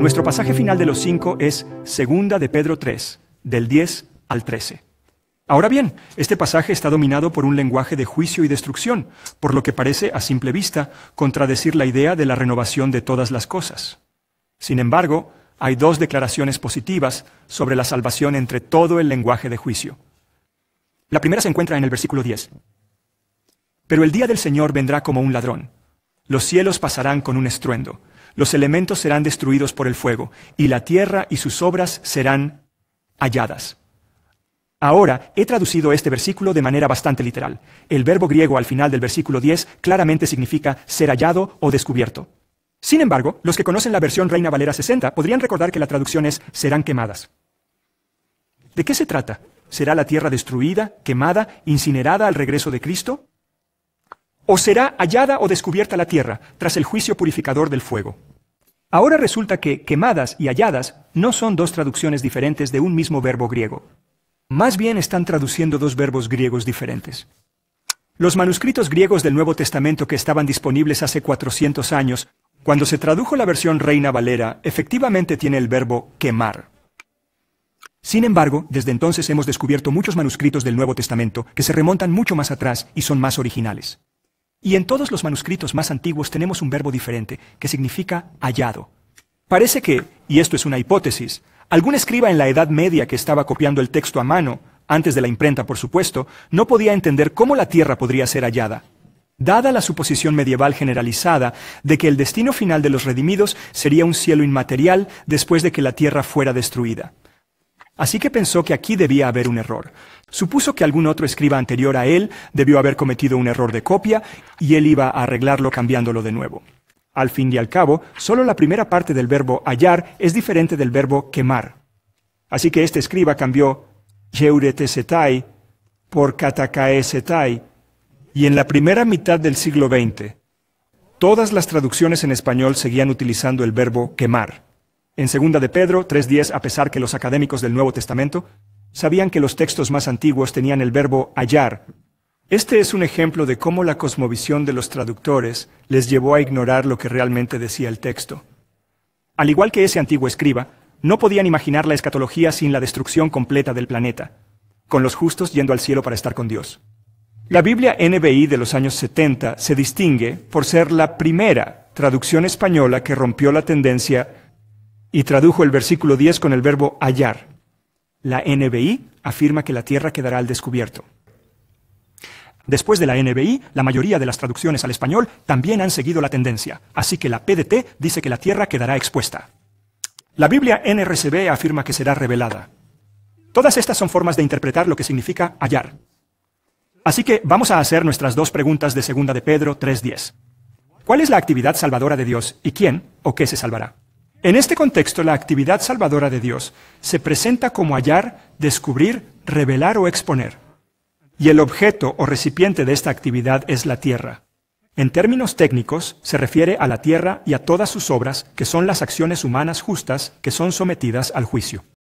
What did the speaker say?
Nuestro pasaje final de los 5 es Segunda de Pedro 3, del 10 al 13. Ahora bien, este pasaje está dominado por un lenguaje de juicio y destrucción, por lo que parece, a simple vista, contradecir la idea de la renovación de todas las cosas. Sin embargo, hay dos declaraciones positivas sobre la salvación entre todo el lenguaje de juicio. La primera se encuentra en el versículo 10. Pero el día del Señor vendrá como un ladrón. Los cielos pasarán con un estruendo, los elementos serán destruidos por el fuego, y la tierra y sus obras serán halladas. Ahora, he traducido este versículo de manera bastante literal. El verbo griego al final del versículo 10 claramente significa ser hallado o descubierto. Sin embargo, los que conocen la versión Reina Valera 60 podrían recordar que la traducción es serán quemadas. ¿De qué se trata? ¿Será la tierra destruida, quemada, incinerada al regreso de Cristo? ¿O será hallada o descubierta la tierra tras el juicio purificador del fuego? Ahora resulta que quemadas y halladas no son dos traducciones diferentes de un mismo verbo griego. Más bien están traduciendo dos verbos griegos diferentes. Los manuscritos griegos del Nuevo Testamento que estaban disponibles hace 400 años, cuando se tradujo la versión Reina Valera, efectivamente tiene el verbo quemar. Sin embargo, desde entonces hemos descubierto muchos manuscritos del Nuevo Testamento que se remontan mucho más atrás y son más originales. Y en todos los manuscritos más antiguos tenemos un verbo diferente, que significa hallado. Parece que, y esto es una hipótesis, algún escriba en la Edad Media que estaba copiando el texto a mano, antes de la imprenta por supuesto, no podía entender cómo la tierra podría ser hallada. Dada la suposición medieval generalizada de que el destino final de los redimidos sería un cielo inmaterial después de que la tierra fuera destruida. Así que pensó que aquí debía haber un error. Supuso que algún otro escriba anterior a él debió haber cometido un error de copia y él iba a arreglarlo cambiándolo de nuevo. Al fin y al cabo, solo la primera parte del verbo hallar es diferente del verbo quemar. Así que este escriba cambió yeuretesetai por katakaesetai, y en la primera mitad del siglo XX, todas las traducciones en español seguían utilizando el verbo quemar. En 2 de Pedro 3:10, a pesar que los académicos del Nuevo Testamento sabían que los textos más antiguos tenían el verbo hallar. Este es un ejemplo de cómo la cosmovisión de los traductores les llevó a ignorar lo que realmente decía el texto. Al igual que ese antiguo escriba, no podían imaginar la escatología sin la destrucción completa del planeta, con los justos yendo al cielo para estar con Dios. La Biblia NBI de los años 70 se distingue por ser la primera traducción española que rompió la tendencia y tradujo el versículo 10 con el verbo hallar. La NBI afirma que la tierra quedará al descubierto. Después de la NBI, la mayoría de las traducciones al español también han seguido la tendencia, así que la PDT dice que la tierra quedará expuesta. La Biblia NRSV afirma que será revelada. Todas estas son formas de interpretar lo que significa hallar. Así que vamos a hacer nuestras dos preguntas de 2 de Pedro 3:10. ¿Cuál es la actividad salvadora de Dios y quién o qué se salvará? En este contexto, la actividad salvadora de Dios se presenta como hallar, descubrir, revelar o exponer. Y el objeto o recipiente de esta actividad es la tierra. En términos técnicos, se refiere a la tierra y a todas sus obras, que son las acciones humanas justas que son sometidas al juicio.